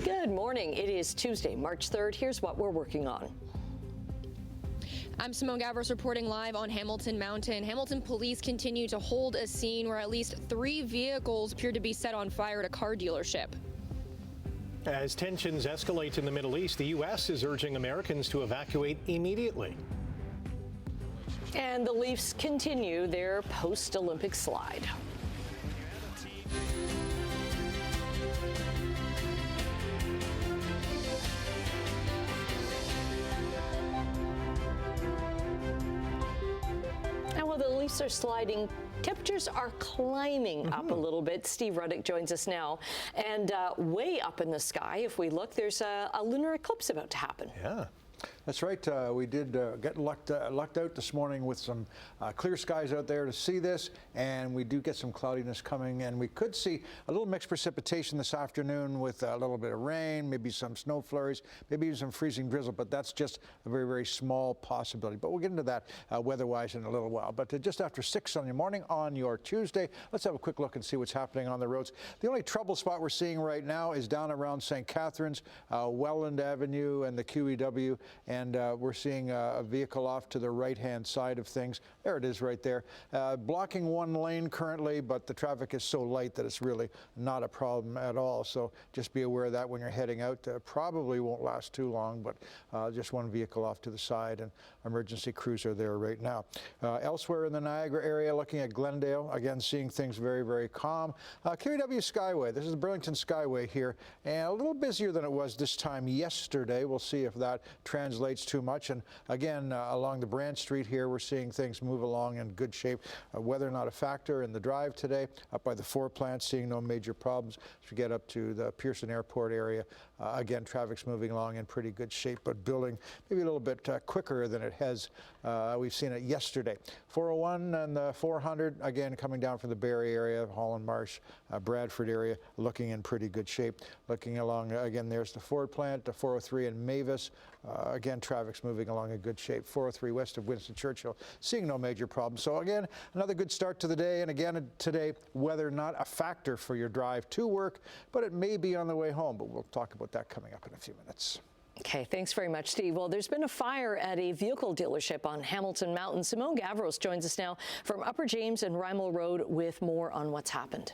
Good morning. It is Tuesday, March 3rd. Here's what we're working on. I'm Simone Gavros reporting live on Hamilton Mountain. Hamilton police continue to hold a scene where at least 3 vehicles appear to be set on fire at a car dealership. As tensions escalate in the Middle East, the U.S. is urging Americans to evacuate immediately. And the Leafs continue their post-Olympic slide. And while the Leafs are sliding, temperatures are climbing up a little bit. Steve Ruddick joins us now. And way up in the sky, if we look, there's a lunar eclipse about to happen. Yeah. That's right. We did get lucked out this morning with some clear skies out there to see this, and we do get some cloudiness coming, and we could see a little mixed precipitation this afternoon with a little bit of rain, maybe some snow flurries, maybe even some freezing drizzle, but that's just a very, very small possibility. But we'll get into that weather-wise in a little while. But just after 6 on the morning on your Tuesday, let's have a quick look and see what's happening on the roads. The only trouble spot we're seeing right now is down around St. Catharines, Welland Avenue and the QEW, and we're seeing a vehicle off to the right-hand side of things. There it is right there. Blocking one lane currently, but the traffic is so light that it's really not a problem at all. So just be aware of that when you're heading out. Probably won't last too long, but just one vehicle off to the side, and emergency crews are there right now. Elsewhere in the Niagara area, looking at Glendale, again, seeing things very, very calm. QEW Skyway, this is the Burlington Skyway here, and a little busier than it was this time yesterday. We'll see if that translates too much. And again, along the Branch Street here, we're seeing things move along in good shape. Weather not a factor in the drive today. Up by the 4 plants, seeing no major problems. As we get up to the Pearson Airport area, again, traffic's moving along in pretty good shape, but building maybe a little bit quicker than it has. We've seen it yesterday. 401 and the 400, again, coming down from the Barrie area, Holland Marsh, Bradford area, looking in pretty good shape. Looking along, again, there's the Ford plant, the 403 in Mavis. Again, traffic's moving along in good shape. 403 west of Winston Churchill, seeing no major problems. So again, another good start to the day. And again, today, weather not a factor for your drive to work, but it may be on the way home. But we'll talk about that coming up in a few minutes. Okay, thanks very much, Steve. Well, there's been a fire at a vehicle dealership on Hamilton Mountain. Simone Gavros joins us now from Upper James and Rymel Road with more on what's happened.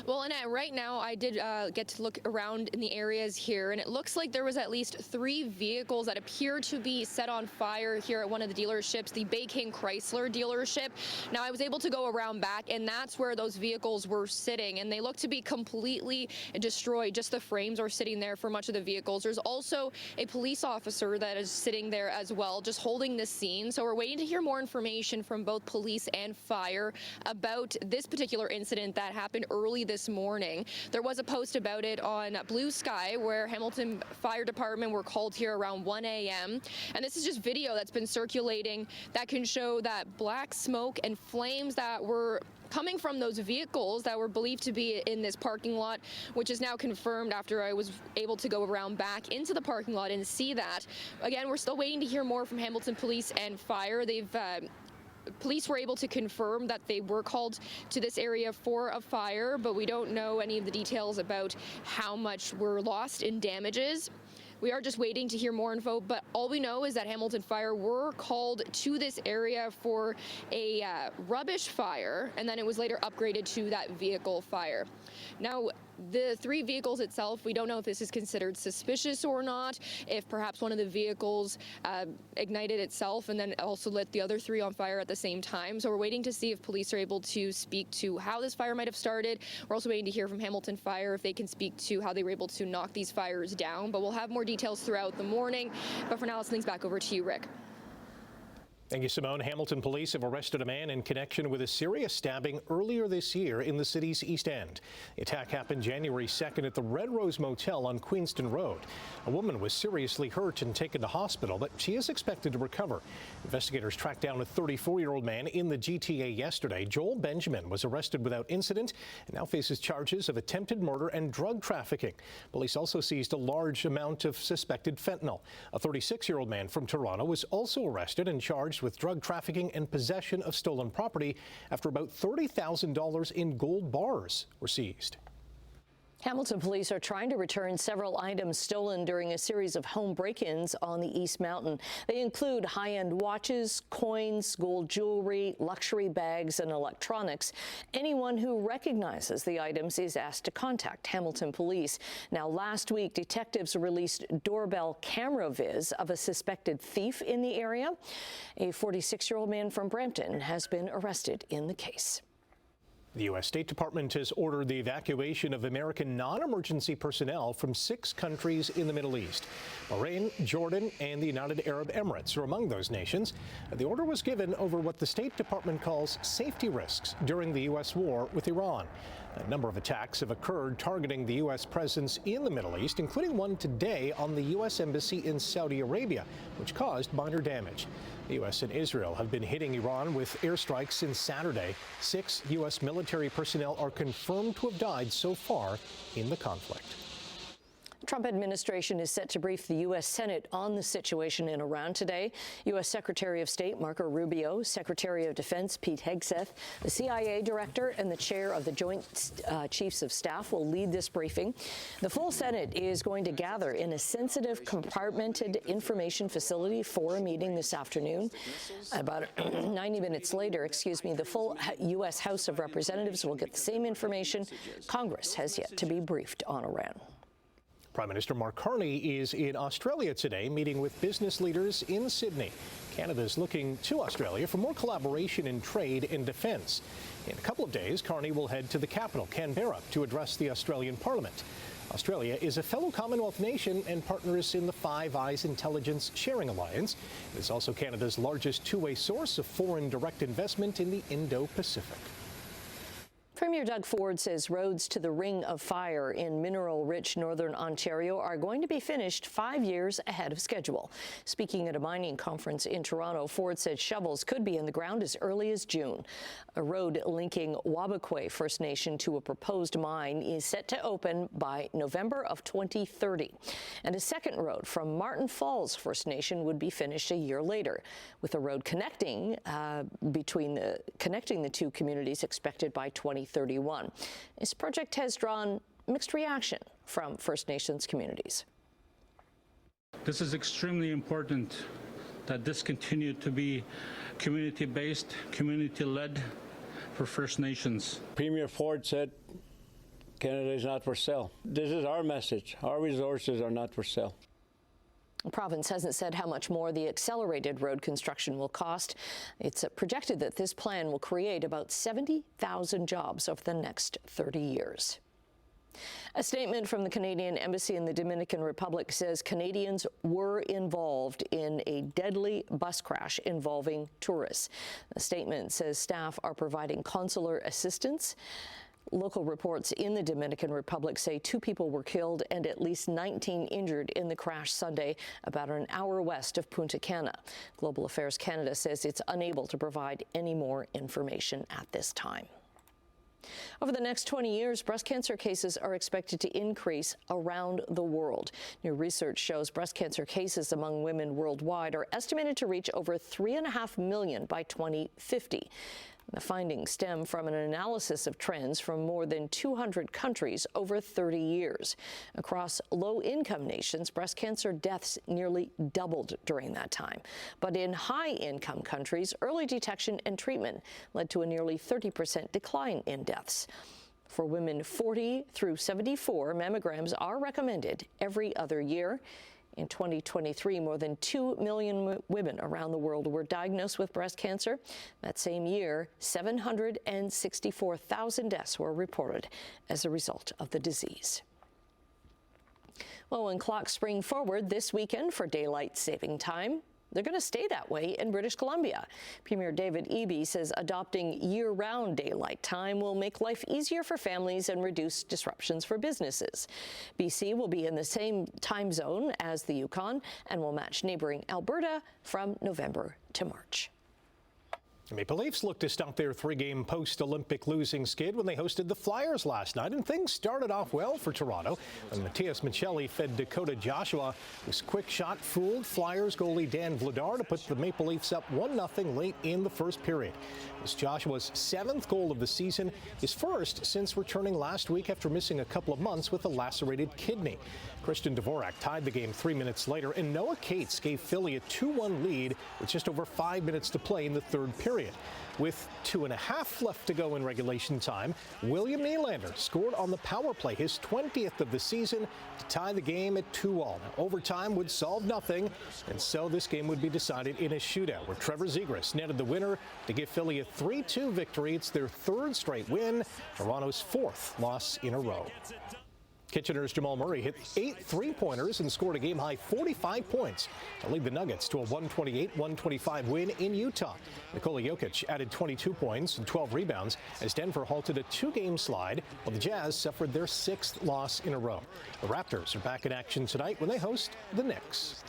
Well, Annette, right now I did get to look around in the areas here, and it looks like there was at least 3 vehicles that appear to be set on fire here at one of the dealerships, the Bay King Chrysler dealership. Now, I was able to go around back, and that's where those vehicles were sitting, and they look to be completely destroyed. Just the frames are sitting there for much of the vehicles. There's also a police officer that is sitting there as well, just holding the scene. So we're waiting to hear more information from both police and fire about this particular incident that happened early this morning. There was a post about it on Blue Sky where Hamilton Fire Department were called here around 1 a.m. And this is just video that's been circulating that can show that black smoke and flames that were coming from those vehicles that were believed to be in this parking lot, which is now confirmed after I was able to go around back into the parking lot and see that. Again, we're still waiting to hear more from Hamilton Police and Fire. Police were able to confirm that they were called to this area for a fire, but we don't know any of the details about how much were lost in damages. We are just waiting to hear more info, but all we know is that Hamilton Fire were called to this area for a rubbish fire, and then it was later upgraded to that vehicle fire. Now, the 3 vehicles itself, we don't know if this is considered suspicious or not, if perhaps one of the vehicles ignited itself and then also lit the other 3 on fire at the same time. So we're waiting to see if police are able to speak to how this fire might have started. We're also waiting to hear from Hamilton Fire if they can speak to how they were able to knock these fires down. But we'll have more details throughout the morning. But for now, let's things back over to you, Rick. Thank you, Simone. Hamilton police have arrested a man in connection with a serious stabbing earlier this year in the city's East End. The attack happened January 2nd at the Red Rose Motel on Queenston Road. A woman was seriously hurt and taken to hospital, but she is expected to recover. Investigators tracked down a 34-year-old man in the GTA yesterday. Joel Benjamin was arrested without incident and now faces charges of attempted murder and drug trafficking. Police also seized a large amount of suspected fentanyl. A 36-year-old man from Toronto was also arrested and charged with drug trafficking and possession of stolen property after about $30,000 in gold bars were seized. Hamilton police are trying to return several items stolen during a series of home break-ins on the East Mountain. They include high-end watches, coins, gold jewelry, luxury bags, and electronics. Anyone who recognizes the items is asked to contact Hamilton police. Now, last week, detectives released doorbell camera viz of a suspected thief in the area. A 46-year-old man from Brampton has been arrested in the case. The U.S. State Department has ordered the evacuation of American non-emergency personnel from 6 countries in the Middle East. Bahrain, Jordan, and the United Arab Emirates are among those nations. The order was given over what the State Department calls safety risks during the U.S. war with Iran. A number of attacks have occurred targeting the U.S. presence in the Middle East, including one today on the U.S. Embassy in Saudi Arabia, which caused minor damage. The U.S. and Israel have been hitting Iran with airstrikes since Saturday. 6 U.S. military personnel are confirmed to have died so far in the conflict. The Trump administration is set to brief the U.S. Senate on the situation in Iran today. U.S. Secretary of State Marco Rubio, Secretary of Defense Pete Hegseth, the CIA director, and the chair of the Joint Chiefs of Staff will lead this briefing. The full Senate is going to gather in a sensitive, compartmented information facility for a meeting this afternoon. About 90 minutes later, the full U.S. House of Representatives will get the same information. Congress has yet to be briefed on Iran. Prime Minister Mark Carney is in Australia today, meeting with business leaders in Sydney. Canada is looking to Australia for more collaboration in trade and defence. In a couple of days, Carney will head to the capital, Canberra, to address the Australian Parliament. Australia is a fellow Commonwealth nation and partners in the Five Eyes Intelligence Sharing Alliance. It is also Canada's largest two-way source of foreign direct investment in the Indo-Pacific. Premier Doug Ford says roads to the Ring of Fire in mineral-rich northern Ontario are going to be finished 5 years ahead of schedule. Speaking at a mining conference in Toronto, Ford said shovels could be in the ground as early as June. A road linking Wabaquay First Nation to a proposed mine is set to open by November of 2030. And a second road from Martin Falls First Nation would be finished a year later, with a road connecting the two communities expected by 2031. This project has drawn mixed reaction from First Nations communities. This is extremely important that this continue to be community-based, community-led for First Nations. Premier Ford said Canada is not for sale. This is our message. Our resources are not for sale. The province hasn't said how much more the accelerated road construction will cost. It's projected that this plan will create about 70,000 jobs over the next 30 years. A statement from the Canadian Embassy in the Dominican Republic says Canadians were involved in a deadly bus crash involving tourists. The statement says staff are providing consular assistance. Local reports in the Dominican Republic say 2 people were killed and at least 19 injured in the crash Sunday, about an hour west of Punta Cana. Global Affairs Canada says it's unable to provide any more information at this time. Over the next 20 years, breast cancer cases are expected to increase around the world. New research shows breast cancer cases among women worldwide are estimated to reach over 3.5 million by 2050. The findings stem from an analysis of trends from more than 200 countries over 30 years. Across low-income nations, breast cancer deaths nearly doubled during that time. But in high-income countries, early detection and treatment led to a nearly 30% decline in deaths. For women 40 through 74, mammograms are recommended every other year. In 2023, more than 2 million women around the world were diagnosed with breast cancer. That same year, 764,000 deaths were reported as a result of the disease. Well, when clocks spring forward this weekend for daylight saving time, they're going to stay that way in British Columbia. Premier David Eby says adopting year-round daylight time will make life easier for families and reduce disruptions for businesses. BC will be in the same time zone as the Yukon and will match neighboring Alberta from November to March. The Maple Leafs looked to stop their three-game post-Olympic losing skid when they hosted the Flyers last night, and things started off well for Toronto when Matias Maccelli fed Dakota Joshua. His quick shot fooled Flyers goalie Dan Vladar to put the Maple Leafs up 1-0 late in the first period. It was Joshua's 7th goal of the season, his first since returning last week after missing a couple of months with a lacerated kidney. Christian Dvorak tied the game 3 minutes later, and Noah Cates gave Philly a 2-1 lead with just over 5 minutes to play in the third period. With 2.5 left to go in regulation time, William Nylander scored on the power play, his 20th of the season, to tie the game at 2-2. Now, overtime would solve nothing, and so this game would be decided in a shootout where Trevor Zegras netted the winner to give Philly a 3-2 victory. It's their third straight win, Toronto's 4th loss in a row. Kitchener's Jamal Murray hit 8 three-pointers and scored a game-high 45 points to lead the Nuggets to a 128-125 win in Utah. Nikola Jokic added 22 points and 12 rebounds as Denver halted a 2-game slide, while the Jazz suffered their 6th loss in a row. The Raptors are back in action tonight when they host the Knicks.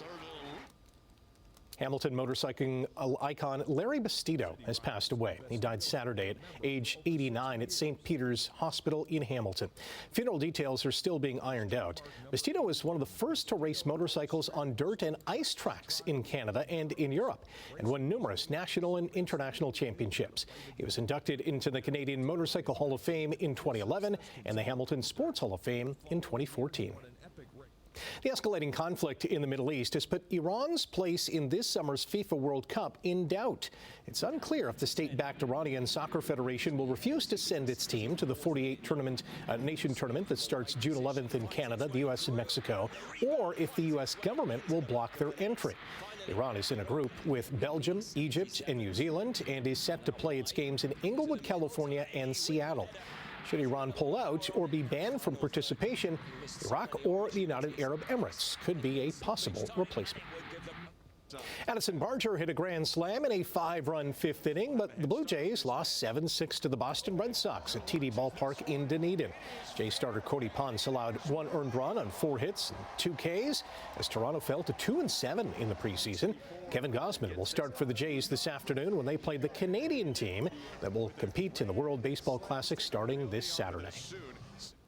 Hamilton motorcycling icon Larry Bastido has passed away. He died Saturday at age 89 at St. Peter's Hospital in Hamilton. Funeral details are still being ironed out. Bastido was one of the first to race motorcycles on dirt and ice tracks in Canada and in Europe, and won numerous national and international championships. He was inducted into the Canadian Motorcycle Hall of Fame in 2011 and the Hamilton Sports Hall of Fame in 2014. The escalating conflict in the Middle East has put Iran's place in this summer's FIFA World Cup in doubt. It's unclear if the state-backed Iranian Soccer Federation will refuse to send its team to the 48-nation tournament that starts June 11th in Canada, the U.S. and Mexico, or if the U.S. government will block their entry. Iran is in a group with Belgium, Egypt, and New Zealand, and is set to play its games in Inglewood, California, and Seattle. Should Iran pull out or be banned from participation, Iraq or the United Arab Emirates could be a possible replacement. Addison Barger hit a grand slam in a 5-run 5th inning, but the Blue Jays lost 7-6 to the Boston Red Sox at TD Ballpark in Dunedin. Jays starter Cody Ponce allowed 1 earned run on 4 hits and 2 Ks as Toronto fell to 2-7 in the preseason. Kevin Gausman will start for the Jays this afternoon when they play the Canadian team that will compete in the World Baseball Classic starting this Saturday.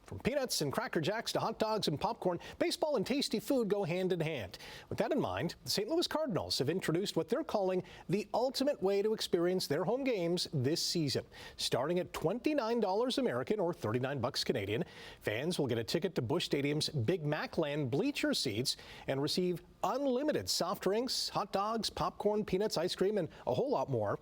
From peanuts and Cracker Jacks to hot dogs and popcorn, baseball and tasty food go hand in hand. With that in mind, the St. Louis Cardinals have introduced what they're calling the ultimate way to experience their home games this season. Starting at $29 American or $39 Canadian, fans will get a ticket to Busch Stadium's Big Mac Land bleacher seats and receive unlimited soft drinks, hot dogs, popcorn, peanuts, ice cream, and a whole lot more.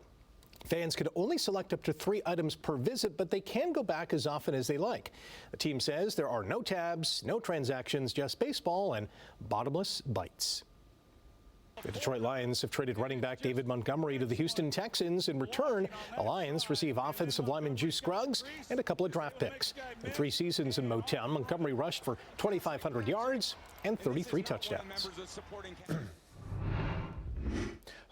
Fans could only select up to 3 items per visit, but they can go back as often as they like. The team says there are no tabs, no transactions, just baseball and bottomless bites. The Detroit Lions have traded running back David Montgomery to the Houston Texans. In return, the Lions receive offensive lineman Juice Scruggs and a couple of draft picks. In 3 seasons in Motown, Montgomery rushed for 2,500 yards and 33 touchdowns.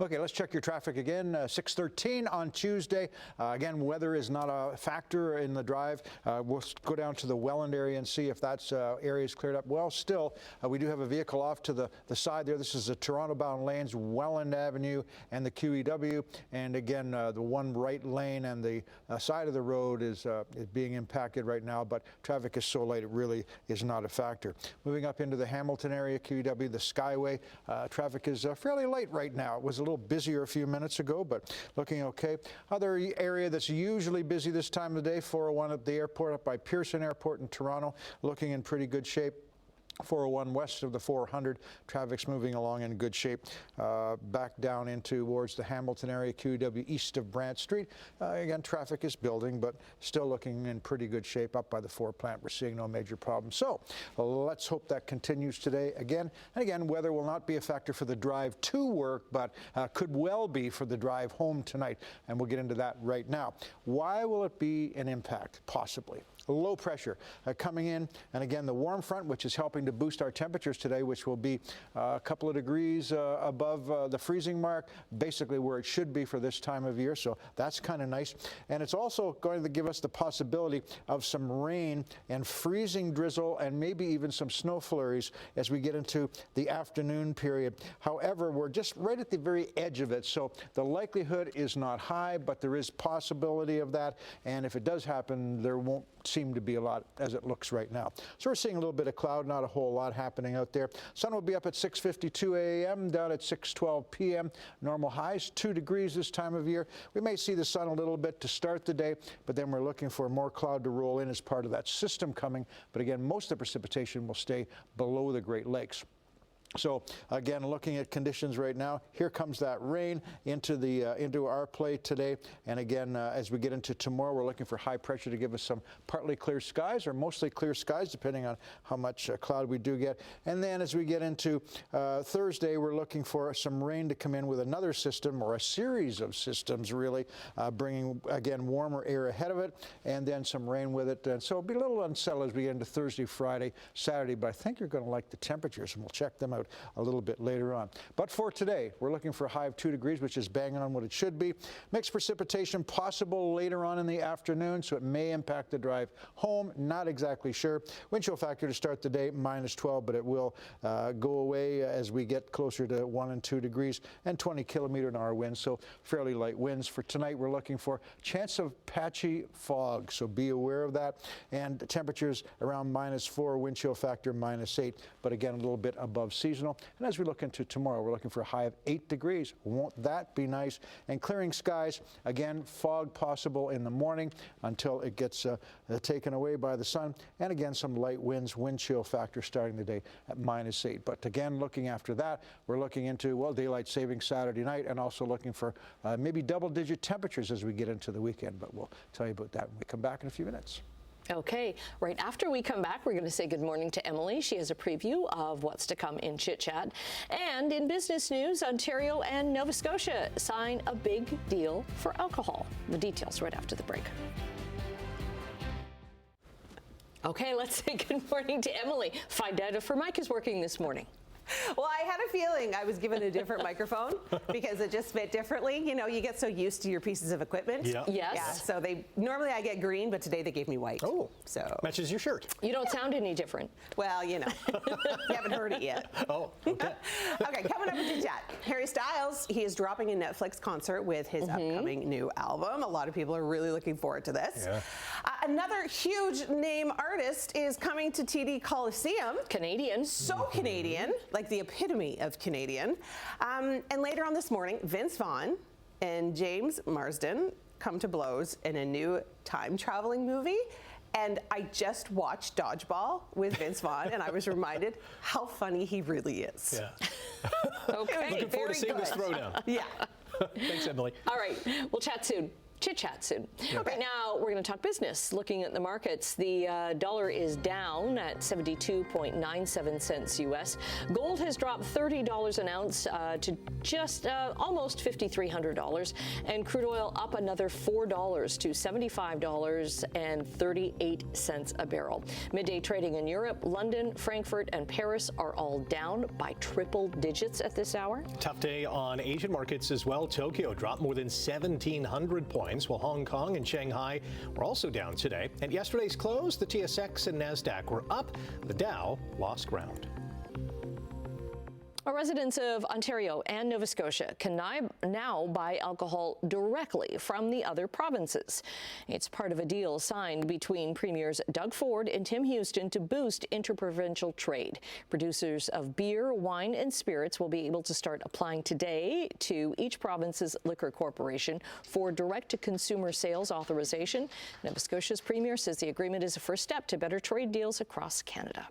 Okay, let's check your traffic again. 6:13 on Tuesday. Again, weather is not a factor in the drive. We'll go down to the Welland area and see if that area is cleared up. Well, still, we do have a vehicle off to the side there. This is the Toronto-bound lanes, Welland Avenue and the QEW. And again, the one right lane and the side of the road is being impacted right now, but traffic is so light it really is not a factor. Moving up into the Hamilton area, QEW, the Skyway, traffic is fairly light right now. It was a little busier a few minutes ago, but looking okay. Other area that's usually busy this time of the day, 401 at the airport up by Pearson Airport in Toronto, looking in pretty good shape. 401 west of the 400, traffic's moving along in good shape. Back down into towards the Hamilton area, QEW east of Brant Street. Again, traffic is building, but still looking in pretty good shape. Up by the 4 plant, we're seeing no major problems. So let's hope that continues today. Again, and again, weather will not be a factor for the drive to work, but could well be for the drive home tonight, and we'll get into that right now. Why will it be an impact? Possibly. low pressure coming in. And again, the warm front, which is helping to boost our temperatures today, which will be a couple of degrees above the freezing mark, basically where it should be for this time of year. So that's kind of nice. And it's also going to give us the possibility of some rain and freezing drizzle and maybe even some snow flurries as we get into the afternoon period. However, we're just right at the very edge of it. So the likelihood is not high, but there is possibility of that. And if it does happen, there won't seem to be a lot as it looks right now. So we're seeing a little bit of cloud, not a whole lot happening out there. Sun will be up at 6:52 a.m., down at 6:12 p.m. Normal highs, 2 degrees this time of year. We may see the sun a little bit to start the day, but then we're looking for more cloud to roll in as part of that system coming. But again, most of the precipitation will stay below the Great Lakes. So again, looking at conditions right now, here comes that rain into our play today. And again, as we get into tomorrow, we're looking for high pressure to give us some partly clear skies or mostly clear skies, depending on how much cloud we do get. And then as we get into Thursday, we're looking for some rain to come in with another system or a series of systems, really, bringing, again, warmer air ahead of it, and then some rain with it. And so it'll be a little unsettled as we get into Thursday, Friday, Saturday, but I think you're going to like the temperatures, and we'll check them out a little bit later on. But for today, we're looking for a high of 2 degrees, which is banging on what it should be. Mixed precipitation possible later on in the afternoon, so it may impact the drive home. Not exactly sure. Wind chill factor to start the day, -12, but it will go away as we get closer to 1 and 2 degrees and 20 kilometer-an-hour winds, so fairly light winds. For tonight, we're looking for chance of patchy fog, so be aware of that. And temperatures around -4, wind chill factor -8, but again, a little bit above seasonal. And as we look into tomorrow, we're looking for a high of 8 degrees. Won't that be nice? And clearing skies, again, fog possible in the morning until it gets taken away by the sun. And again, some light winds, wind chill factor starting the day at -8. But again, looking after that, we're looking into, well, daylight saving Saturday night, and also looking for maybe double-digit temperatures as we get into the weekend. But we'll tell you about that when we come back in a few minutes. Okay, right after we come back, we're going to say good morning to Emily. She has a preview of what's to come in Chit Chat. And in business news, Ontario and Nova Scotia sign a big deal for alcohol. The details right after the break. Okay, let's say good morning to Emily. Find out if her mic is working this morning. Well, I had a feeling I was given a different microphone because it just fit differently. You know, you get so used to your pieces of equipment. Yeah. Yes. Yeah, so normally I get green, but today they gave me white. Oh, so matches your shirt. You don't sound any different. Well, you know, you haven't heard it yet. Oh, okay. Okay, coming up in chat, Harry Styles, he is dropping a Netflix concert with his upcoming new album. A lot of people are really looking forward to this. Yeah. Another huge name artist is coming to TD Coliseum. Canadian. So Canadian, like the epitome of Canadian. And later on this morning, Vince Vaughn and James Marsden come to blows in a new time-traveling movie. And I just watched Dodgeball with Vince Vaughn, and I was reminded how funny he really is. Yeah. Okay. Looking forward to seeing this throwdown. Yeah. Thanks, Emily. All right, we'll chat soon. Chit Chat soon. Right now, we're going to talk business. Looking at the markets, the dollar is down at 72.97 cents U.S. Gold has dropped $30 an ounce to just almost $5,300, and crude oil up another $4 to $75.38 a barrel. Midday trading in Europe, London, Frankfurt, and Paris are all down by triple digits at this hour. Tough day on Asian markets as well. Tokyo dropped more than 1,700 points. While Hong Kong and Shanghai were also down today. At yesterday's close, the TSX and NASDAQ were up. The Dow lost ground. Residents of Ontario and Nova Scotia can now buy alcohol directly from the other provinces. It's part of a deal signed between Premiers Doug Ford and Tim Houston to boost interprovincial trade. Producers of beer, wine, and spirits will be able to start applying today to each province's liquor corporation for direct-to-consumer sales authorization. Nova Scotia's Premier says the agreement is a first step to better trade deals across Canada.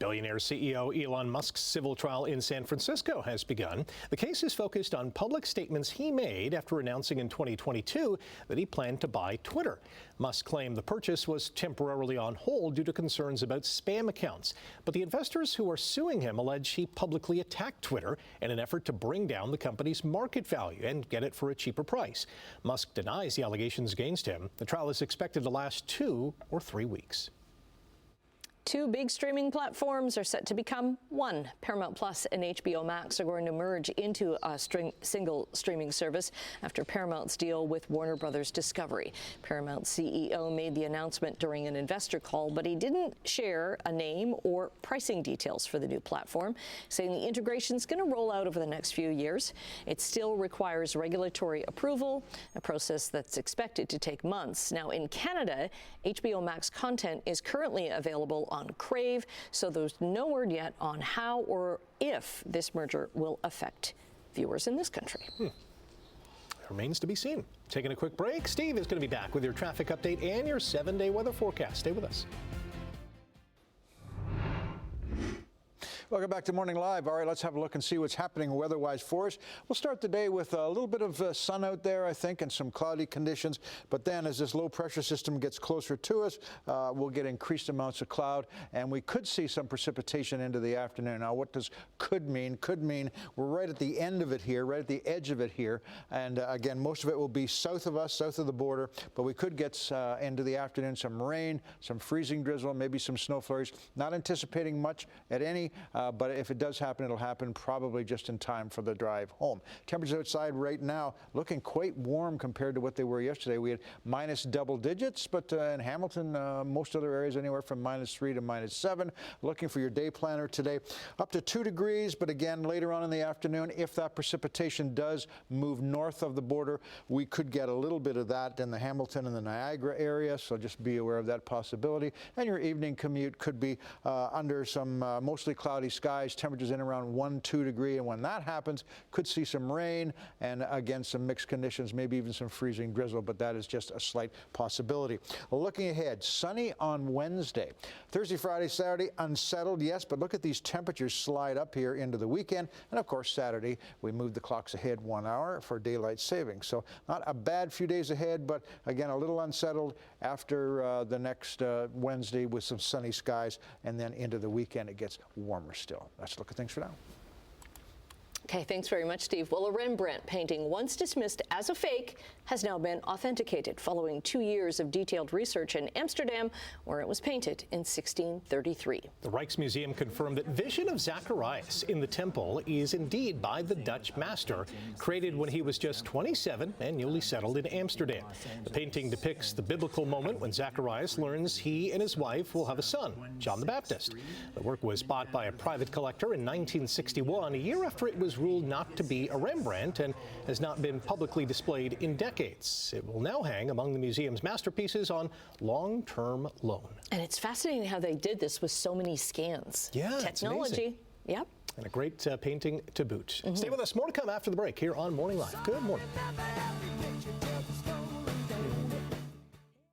Billionaire CEO Elon Musk's civil trial in San Francisco has begun. The case is focused on public statements he made after announcing in 2022 that he planned to buy Twitter. Musk claimed the purchase was temporarily on hold due to concerns about spam accounts. But the investors who are suing him allege he publicly attacked Twitter in an effort to bring down the company's market value and get it for a cheaper price. Musk denies the allegations against him. The trial is expected to last 2 or 3 weeks. Two big streaming platforms are set to become one. Paramount Plus and HBO Max are going to merge into a single streaming service after Paramount's deal with Warner Brothers Discovery. Paramount CEO made the announcement during an investor call, but he didn't share a name or pricing details for the new platform, saying the integration is going to roll out over the next few years. It still requires regulatory approval, a process that's expected to take months. Now, in Canada, HBO Max content is currently available on Crave, so there's no word yet on how or if this merger will affect viewers in this country. Remains to be seen. Taking a quick break, Steve is going to be back with your traffic update and your 7-day weather forecast. Stay with us. Welcome back to Morning Live. All right, let's have a look and see what's happening weather-wise for us. We'll start the day with a little bit of sun out there, I think, and some cloudy conditions. But then as this low-pressure system gets closer to us, we'll get increased amounts of cloud, and we could see some precipitation into the afternoon. Now, what does could mean? Could mean we're right at the end of it here, right at the edge of it here. And again, most of it will be south of us, south of the border. But we could get into the afternoon some rain, some freezing drizzle, maybe some snow flurries. Not anticipating much at any. But if it does happen, it'll happen probably just in time for the drive home. Temperatures outside right now looking quite warm compared to what they were yesterday. We had minus double digits, but in Hamilton, most other areas anywhere from -3 to -7. Looking for your day planner today, up to 2 degrees, but again, later on in the afternoon, if that precipitation does move north of the border, we could get a little bit of that in the Hamilton and the Niagara area, so just be aware of that possibility. And your evening commute could be under some mostly cloudy skies, temperatures in around 1-2 degrees, and when that happens, could see some rain and again some mixed conditions, maybe even some freezing drizzle, but that is just a slight possibility. Looking ahead, sunny on Wednesday. Thursday, Friday, Saturday, unsettled, yes, but look at these temperatures slide up here into the weekend, and of course Saturday we move the clocks ahead 1 hour for daylight savings. So not a bad few days ahead, but again a little unsettled after the next Wednesday with some sunny skies, and then into the weekend it gets warmer still. That's a look at things for now. Okay, thanks very much, Steve. Well, a Rembrandt painting once dismissed as a fake has now been authenticated following 2 years of detailed research in Amsterdam, where it was painted in 1633. The Rijksmuseum confirmed that Vision of Zacharias in the temple is indeed by the Dutch master, created when he was just 27 and newly settled in Amsterdam. The painting depicts the biblical moment when Zacharias learns he and his wife will have a son, John the Baptist. The work was bought by a private collector in 1961, a year after it was ruled not to be a Rembrandt, and has not been publicly displayed in decades. It will now hang among the museum's masterpieces on long-term loan. And it's fascinating how they did this with so many scans. Yeah, technology. Yep. And a great painting to boot. Stay with us. More to come after the break here on Morning Live. Good morning.